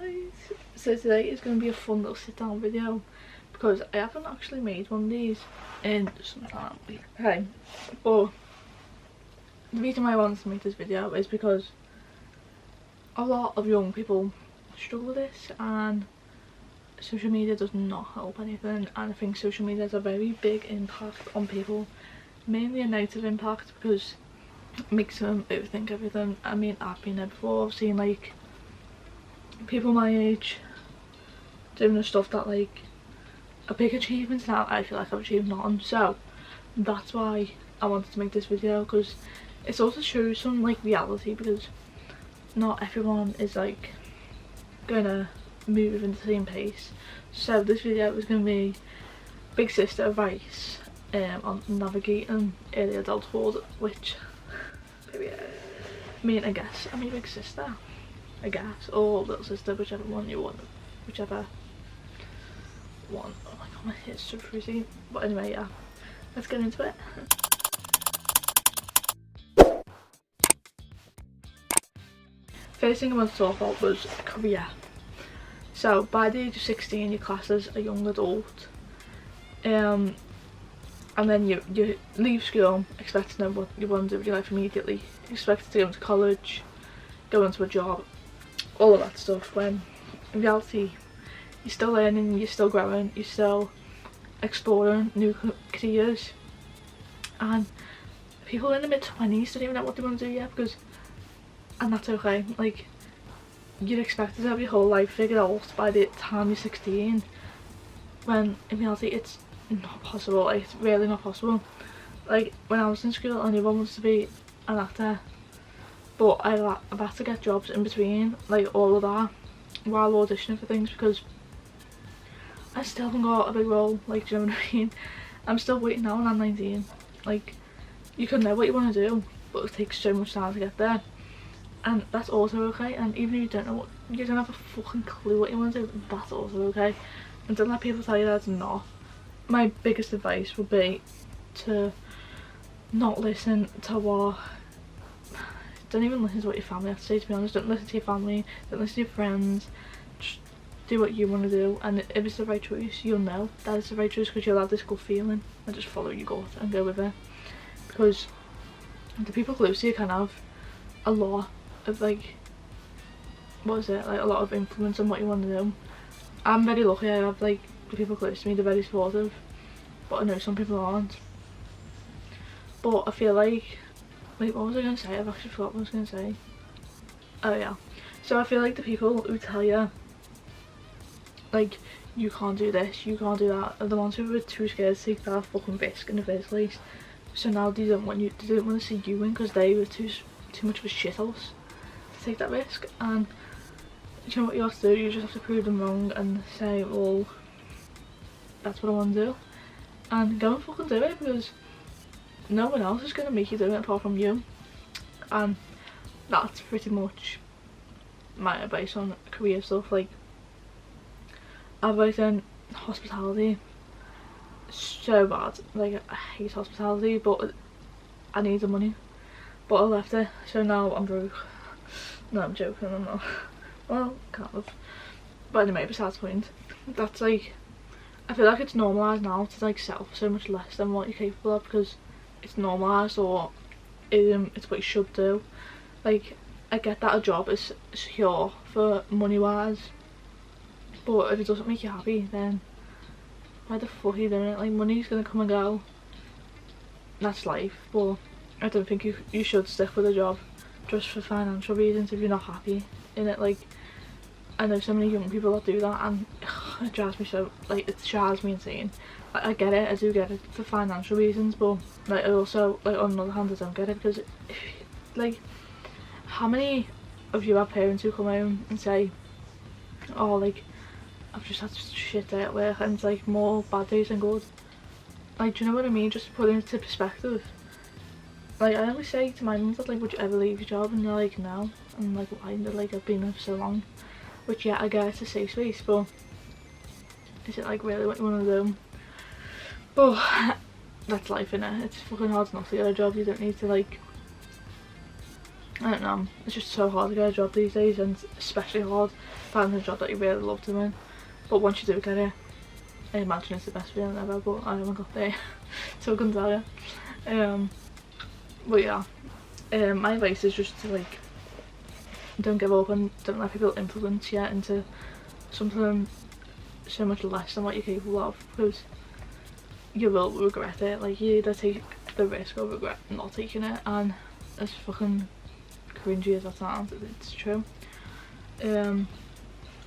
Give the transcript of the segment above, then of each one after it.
guys, so today is going to be a fun little sit down video because I haven't actually made one of these in some time. Okay, but the reason why I wanted to make this video is because a lot of young people struggle with this, and social media does not help anything, and I think social media has a very big impact on people, mainly a negative impact, because it makes them overthink everything. I mean, I've been there before. I've seen like people my age doing the stuff that like are big achievements now. I feel like I've achieved nothing, so that's why I wanted to make this video, because it's also shows some like reality, because not everyone is like gonna move in the same pace. So this video is gonna be big sister advice on navigating early adulthood, which I mean, I guess I'm your big sister, I guess, or little sister, whichever one you want, whichever one. Oh my god, my hair's so frizzy. But anyway, yeah, let's get into it. First thing I want to talk about was career. So by the age of 16 you're classed as a young adult, and then you leave school expecting to know what you want to do with your life immediately. You expect to go into college, go into a job, all of that stuff, when in reality you're still learning, you're still growing, you're still exploring new careers. And people in the mid-20s don't even know what they want to do yet, because, and that's okay. Like, you're expected to have your whole life figured out by the time you're 16, when in reality it's not possible. Like, it's really not possible. Like, when I was in school I knew I wanted to be an actor, but I've had to get jobs in between, like all of that, while auditioning for things, because I still haven't got a big role. Like, do you know what I mean? I'm still waiting now and I'm 19. Like, you can know what you want to do, but it takes so much time to get there, and that's also okay. And even if you don't know what, you don't have a fucking clue what you want to do, that's also okay. And don't let people tell you that it's not. My biggest advice would be to not listen to what, don't even listen to what your family has to say, to be honest. Don't listen to your family, don't listen to your friends, just do what you want to do, and if it's the right choice, you'll know that it's the right choice, because you'll have this good feeling, and just follow your gut and go with it. Because the people close to you can have a lot of like, what is it, like a lot of influence on what you want to do. I'm very lucky, I have like the people close to me, they're very supportive, but I know some people aren't. But I feel like, wait, what was I going to say? I've actually forgotten what I was going to say. Oh yeah, so I feel like the people who tell you like you can't do this, you can't do that, are the ones who were too scared to take that fucking risk in the first place. So now they don't want to see you win, because they were too much of a shithouse to take that risk. And you know what you have to do? You just have to prove them wrong and say, well, that's what I want to do, and go and fucking do it, because no one else is going to make you do it apart from you. And that's pretty much my advice on career stuff. Like, I've worked in hospitality so bad, like I hate hospitality, but I need the money, but I left it, so now I'm broke. No, I'm joking, I'm not. Well, kind of. But anyway, besides the point, that's like, I feel like it's normalised now to like settle for so much less than what you're capable of, because it's normalised, or it's what you should do. Like, I get that a job is secure for money wise, but if it doesn't make you happy, then why the fuck are you doing it? Like, money's gonna come and go, that's life, but I don't think you should stick with a job just for financial reasons if you're not happy in it. Like, I know so many young people that do that, and it drives me so, like, it drives me insane. Like, I get it, I do get it for financial reasons, but like, I also, like, on the other hand, I don't get it, because like, how many of you have parents who come home and say, oh, like, I've just had shit day at work, and it's like more bad days than good. Like, do you know what I mean? Just to put it into perspective. Like, I always say to my mum that, like, would you ever leave your job? And they're like, no. And like, why? And they're like, I've been there for so long. Which, yeah, I get it's a safe space, but is it like really what you want to do? But that's life, innit? It's fucking hard not to get a job. You don't need to like I don't know, it's just so hard to get a job these days, and especially hard finding a job that you really love doing. But once you do get it, I imagine it's the best feeling ever, but I haven't got there, so I couldn't tell you. But yeah, my advice is just to like, don't give up and don't let people influence you into something so much less than what you're capable of, because you will regret it. Like, you either take the risk or regret not taking it, and as fucking cringy as that sounds, it's true.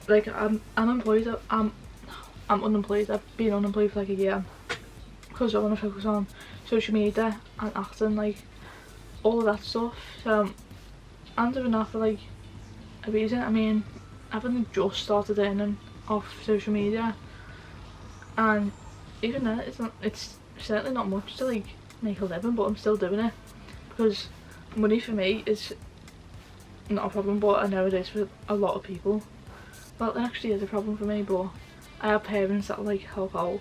Like, I'm unemployed. I'm unemployed. I've been unemployed for like a year because I want to focus on social media and acting, like all of that stuff. So I'm doing that for like a reason. I mean, I've only just started earning off social media, and even then it's certainly not much to like make a living, but I'm still doing it because money for me is not a problem, but I know it is for a lot of people. Well, it actually is a problem for me, but I have parents that like help out.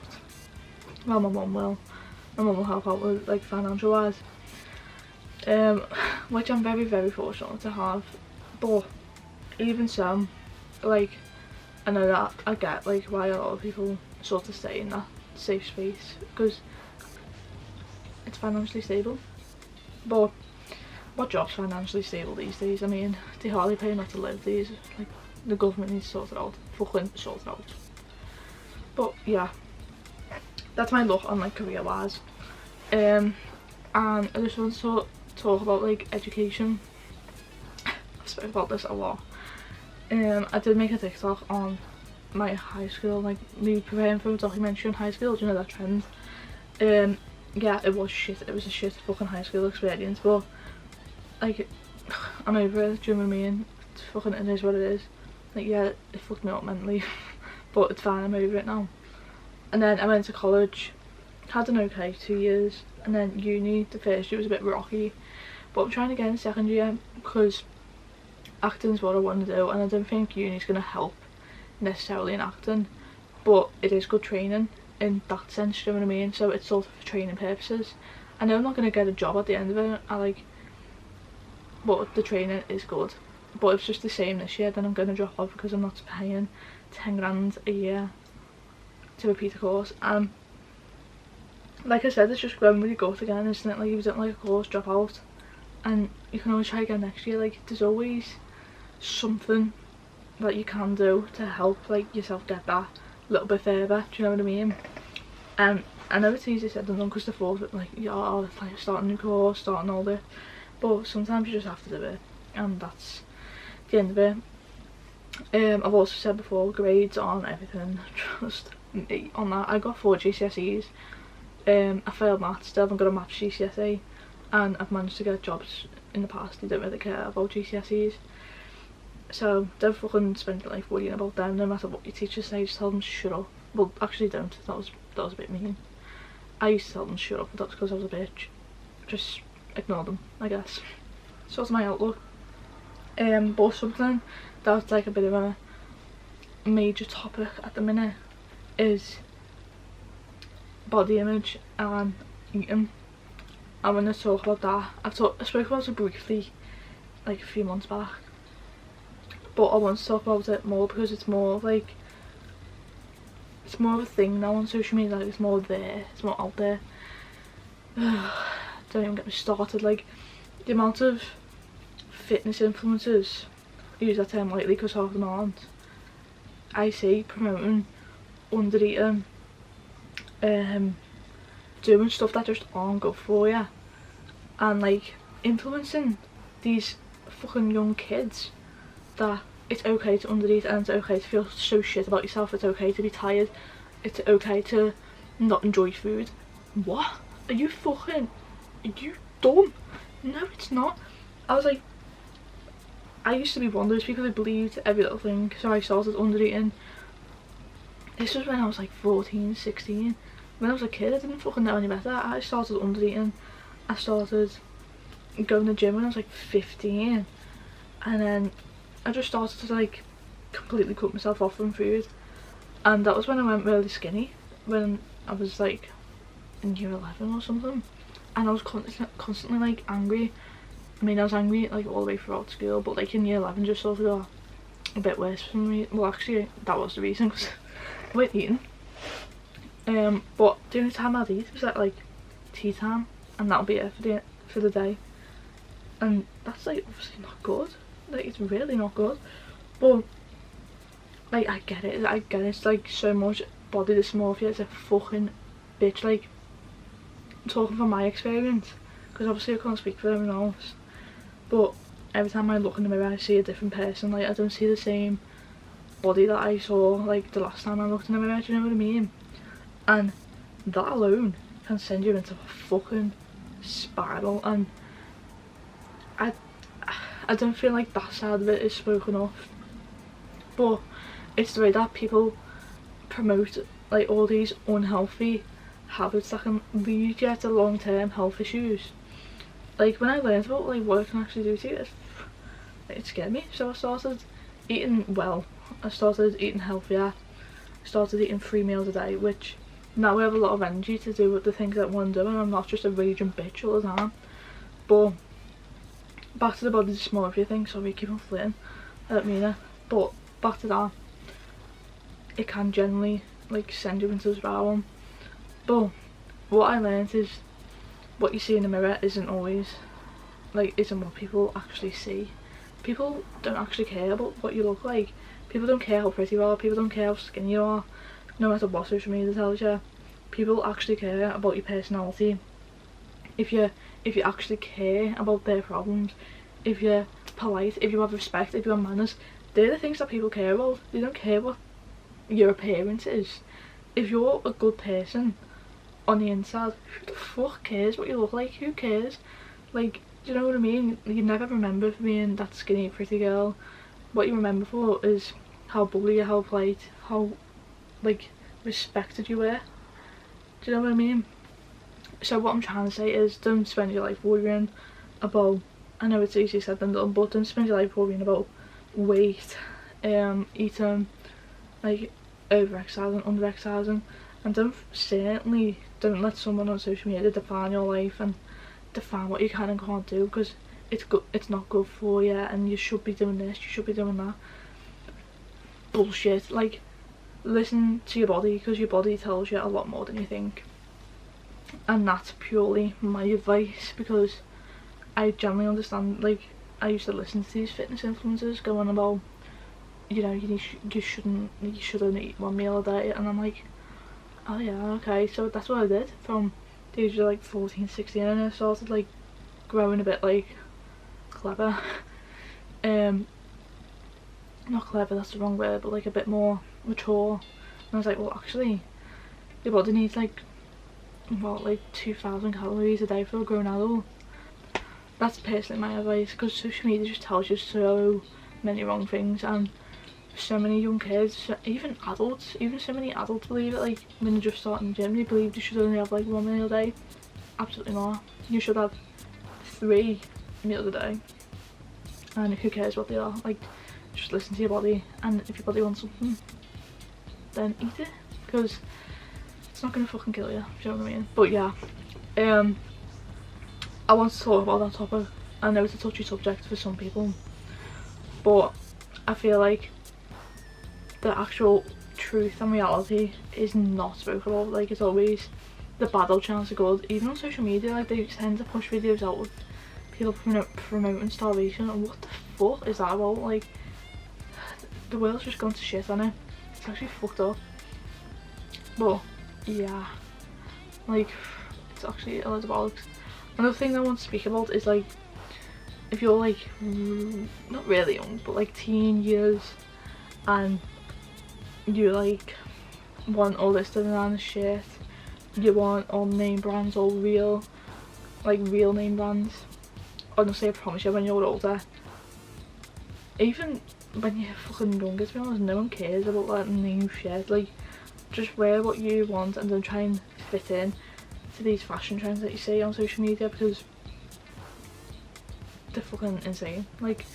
Well, my mum will. My mum will help out with like financial wise, which I'm very, very fortunate to have. But even so, like, I know that I get like why a lot of people sort of stay in that safe space, because it's financially stable. But what job's financially stable these days? I mean, they hardly pay enough to live these. Like, the government needs to sort it out. Fucking sort it out. But yeah, that's my look on like career wise. And I just want to talk about like education. I've spoken about this a lot. I did make a TikTok on my high school, like me preparing for a documentary on high school. Do you know that trend? Yeah, it was shit. It was a shit fucking high school experience, but like, I'm over it. Do you know what I mean? It's fucking, it is what it is. Like, yeah, it fucked me up mentally, but it's fine, I'm over it now. And then I went to college, had an okay 2 years, and then uni, the first year was a bit rocky, but I'm trying to get in second year because acting's what I want to do, and I don't think uni's going to help necessarily in acting, but it is good training in that sense, do you know what I mean? So it's sort of for training purposes. I know I'm not going to get a job at the end of it, but the training is good. But if it's just the same this year, then I'm going to drop off because I'm not paying 10 grand a year to repeat a course. And like I said, it's just going with your gut again, isn't it? Like, if you don't like a course, drop out, and you can always try again next year. Like, there's always something that you can do to help like yourself get that little bit further, do you know what I mean? And I know it's easier said than done, because the thought of like, yeah, I'll like start a new course, starting all this, but sometimes you just have to do it, and that's the end of it. I've also said before, grades aren't everything, trust me on that. I got 4 GCSEs, I failed maths, still haven't got a maths GCSE, and I've managed to get jobs in the past. They don't really care about GCSEs, so don't fucking spend your life worrying about them. No matter what your teachers say, just tell them to shut up. Well, actually don't, that was a bit mean. I used to tell them to shut up, but that's because I was a bitch. Just ignore them, I guess. So that's my outlook. But something that's like a bit of a major topic at the minute is body image and eating. I want to talk about that. I spoke about it briefly like a few months back, but I want to talk about it more because it's more like, it's more of a thing now on social media. Like, it's more there, it's more out there. Don't even get me started. Like, the amount of fitness influencers, I use that term lightly because half of them aren't, I see promoting under eating, doing stuff that just aren't good for you, and like influencing these fucking young kids that it's okay to undereat, and it's okay to feel so shit about yourself, it's okay to be tired, it's okay to not enjoy food. What? Are you dumb? No, it's not. I was like, I used to be one of those people who believed every little thing, so I started under eating. This was when I was like 14, 16. When I was a kid, I didn't fucking know any better. I started under eating. I started going to the gym when I was like 15, and then I just started to like completely cut myself off from food, and that was when I went really skinny, when I was like in year 11 or something, and I was constantly like angry I mean, I was angry like all the way throughout school, but like in year 11 just sort of got a bit worse for me. Well, actually that was the reason, because I wasn't eating. But the only time I'd eat was at like tea time, and that'll be it for the day. And that's like obviously not good. Like, it's really not good. But like, I get it. It's like so much body dysmorphia. It's a fucking bitch. Like, talking from my experience, because obviously I can't speak for everyone else, but every time I look in the mirror I see a different person. Like, I don't see the same body that I saw like the last time I looked in the mirror, do you know what I mean? And that alone can send you into a fucking spiral, and I don't feel like that side of it is spoken of. But it's the way that people promote like all these unhealthy habits that can lead you to long-term health issues. Like, when I learned about like what it can actually do to you, it scared me. So I started eating well. I started eating healthier. I started eating 3 meals a day, which now I have a lot of energy to do with the things that I want to do, and I'm not just a raging bitch all the time. But back to the body dysmorphia thing. Sorry, I keep on flitting. I don't mean it. But back to that, it can generally like send you into a spiral. But what I learned is what you see in the mirror isn't always isn't what people actually see. People don't actually care about what you look like. People don't care how pretty you are. People don't care how skinny you are, no matter what social media tells you. People actually care about your personality. If you actually care about their problems, if you're polite, if you have respect, if you have manners, they're the things that people care about. They don't care what your appearance is. If you're a good person on the inside, who the fuck cares what you look like? Who cares? Like, do you know what I mean? You never remember for being that skinny pretty girl. What you remember for is how bubbly, how polite, how like respected you were. Do you know what I mean? So what I'm trying to say is, don't spend your life worrying about, I know it's easier said than done, but don't spend your life worrying about weight, eating, like over-exercising, under-exercising, and certainly don't let someone on social media define your life and define what you can and can't do, because it's not good for you, and you should be doing this, you should be doing that. Bullshit. Like, listen to your body, because your body tells you a lot more than you think. And that's purely my advice, because I generally understand, like, I used to listen to these fitness influencers going about, you know, you shouldn't eat 1 meal a day, and I'm like, oh yeah, okay. So that's what I did from the age of like 14, 16, and I started like growing a bit like clever. Not clever, that's the wrong word, but like a bit more mature. And I was like, well, actually your body needs like 2,000 calories a day for a grown adult. That's personally my advice, because social media just tells you so many wrong things, and so many young kids, even adults, even so many adults believe it. Like, when they're just starting the gym, they believe you should only have like 1 meal a day. Absolutely not. You should have 3 meals a day, and who cares what they are. Like, just listen to your body, and if your body wants something, then eat it, because it's not gonna fucking kill you, do you know what I mean? But yeah, I want to talk about that topic. I know it's a touchy subject for some people, but I feel like the actual truth and reality is not spoken about. Like, it's always the bad old chance of good. Even on social media, like, they tend to push videos out with people promoting starvation, and what the fuck is that about? Like, the world's just gone to shit, hasn't it? It's actually fucked up. But yeah, like, it's actually a lot of bollocks. Another thing I want to speak about is, like, if you're like not really young, but like teen years, and you like want all this designer shit, you want all name brands, all real name brands. Honestly, I promise you, when you're older, even when you're fucking younger, to be honest, no one cares about that name shit. Like, just wear what you want and don't try and fit in to these fashion trends that you see on social media, because they're fucking insane. Like,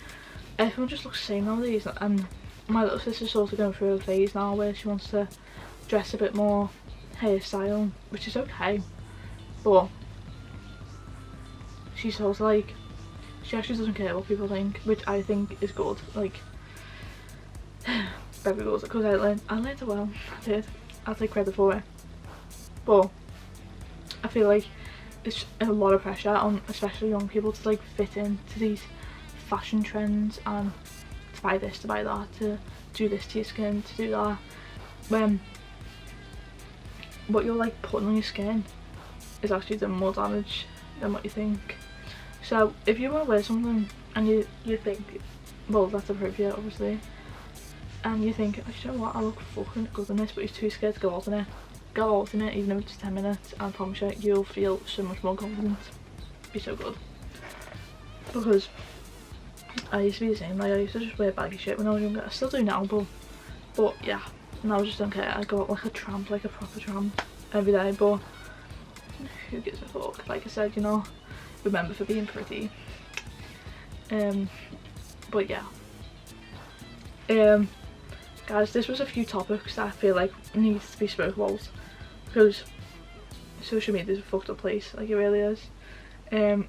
everyone just looks the same nowadays, and my little sister's sort of going through a phase now where she wants to dress a bit more hairstyle, which is okay, but she's sort of like, She actually doesn't care what people think, which I think is good. Like, very good, because I learned it well. I did. I'll take credit for it. But I feel like it's a lot of pressure on especially young people to like fit into these fashion trends and to buy this, to buy that, to do this to your skin, to do that, when what you're like putting on your skin is actually doing more damage than what you think. So if you want to wear something and you think, well, that's appropriate obviously, and you think, oh, you know what, I look fucking good in this, but you're too scared to go out in it, go out in it even if it's 10 minutes, and I promise you, you'll feel so much more confident. Be so good. Because I used to be the same, like I used to just wear baggy shit when I was younger. I still do now, but yeah, now I just don't care. I go out like a tramp, like a proper tramp every day, but who gives a fuck? Like I said, you know, remember for being pretty. But yeah, guys, this was a few topics that I feel like needs to be spoken about, because social media is a fucked up place, like it really is.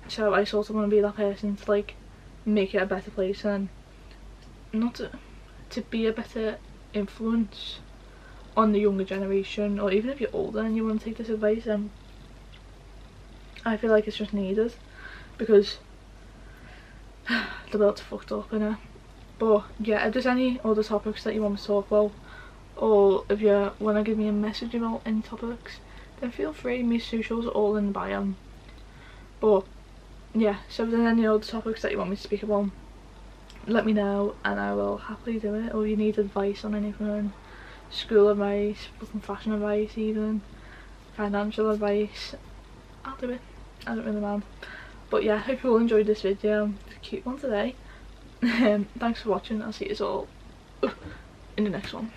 So I sort of want to be that person to like make it a better place, and not to be a better influence on the younger generation, or even if you're older and you want to take this advice, I feel like it's just needed, because the world's fucked up, innit? But yeah, if there's any other topics that you want me to talk about, or if you want to give me a message about any topics, then feel free. My socials are all in the bio. But yeah, so if there's any other topics that you want me to speak about, let me know and I will happily do it. Or if you need advice on anything, school advice, fucking fashion advice, even financial advice, I'll do it. I don't really mind. But yeah, I hope you all enjoyed this video. It's a cute one today. Thanks for watching. I'll see you all in the next one.